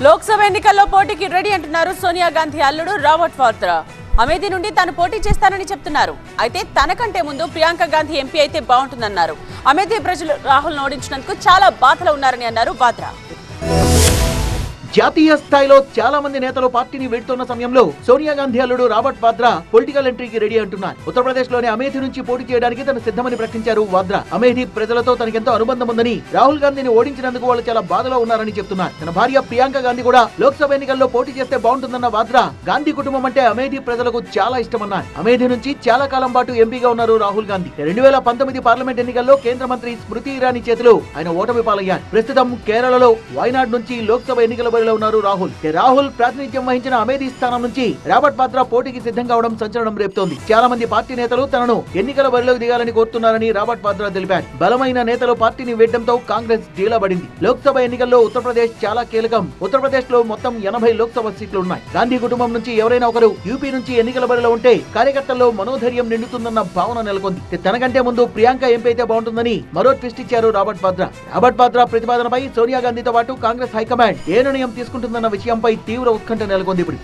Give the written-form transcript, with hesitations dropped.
లోక్సభ ఎన్నికల్లో పోటీకి రెడీ అంటున్నారు సోనియా గాంధీ అల్లుడు రాబర్ట్ వాద్రా. అమేథీ నుండి తాను పోటీ చేస్తానని చెప్తున్నారు. అయితే తనకంటే ముందు ప్రియాంక గాంధీ ఎంపీ అయితే బాగుంటుందన్నారు. అమేథీ ప్రజలు రాహుల్ ఓడించినందుకు చాలా బాధలో ఉన్నారని అన్నారు వాద్రా. జాతీయ స్థాయిలో చాలా మంది నేతలు పార్టీని వీడుతున్న సమయంలో సోనియా గాంధీ అల్లుడు రాబర్ట్ వాద్రా పొలిటికల్ ఎంట్రీకి రెడీ అంటున్నారు. ఉత్తరప్రదేశ్ లోని అమేథీ నుంచి పోటీ చేయడానికి తను సిద్ధమని ప్రకటించారు వాద్రా. అమేథీ ప్రజలతో తనకెంతో అనుబంధం ఉందని, రాహుల్ గాంధీని ఓడించినందుకు వాళ్ళు చాలా బాధలో ఉన్నారని చెప్తున్నారు. తన భార్య ప్రియాంక గాంధీ కూడా లోక్సభ ఎన్నికల్లో పోటీ చేస్తే బాగుంటుందన్న వాద్రా, గాంధీ కుటుంబం అంటే అమేథీ ప్రజలకు చాలా ఇష్టమన్నారు. అమేథీ నుంచి చాలా కాలం పాటు ఎంపీగా ఉన్నారు రాహుల్ గాంధీ. 2019 పార్లమెంట్ ఎన్నికల్లో కేంద్ర మంత్రి స్మృతి ఇరానీ చేతిలో ఆయన ఓటమి పాలయ్యారు. ప్రస్తుతం కేరళలో వయనాడ్ నుంచి లోక్సభ ఎన్నికల ఉన్నారు రాహుల్ ప్రాతినిధ్యం వహించిన అమేథీ స్థానం నుంచి రాబర్ట్ వాద్రా పోటీకి సిద్ధం కావడం సంచలనం రేపుతోంది. చాలా మంది పార్టీ నేతలు తనను ఎన్నికల బరిలోకి దిగాలని కోరుతున్నారని రాబర్ట్ వాద్రా తెలిపారు. బలమైన నేతలు పార్టీని వేయడంతో కాంగ్రెస్ డీలబడింది. లోక్సభ ఎన్నికల్లో ఉత్తరప్రదేశ్ చాలా కీలకం. ఉత్తరప్రదేశ్ లో మొత్తం 80 లోక్సభ సీట్లు ఉన్నాయి. గాంధీ కుటుంబం నుంచి ఎవరైనా ఒకరు యూపీ నుంచి ఎన్నికల బరిలో ఉంటే కార్యకర్తల్లో మనోధైర్యం నిండుతుందన్న భావన నెలకొంది. తనకంటే ముందు ప్రియాంక ఎంపీ అయితే బాగుంటుందని మరో ట్విస్ట్ ఇచ్చారు రాబర్ట్ వాద్రా. రాబర్ట్ వాద్రా ప్రతిపాదనపై సోనియా గాంధీతో పాటు కాంగ్రెస్ హైకమాండ్ ఏ నిర్ణయం తీసుకుంటుందన్న విషయంపై తీవ్ర ఉత్కంఠ నెలకొంది. ఇప్పుడు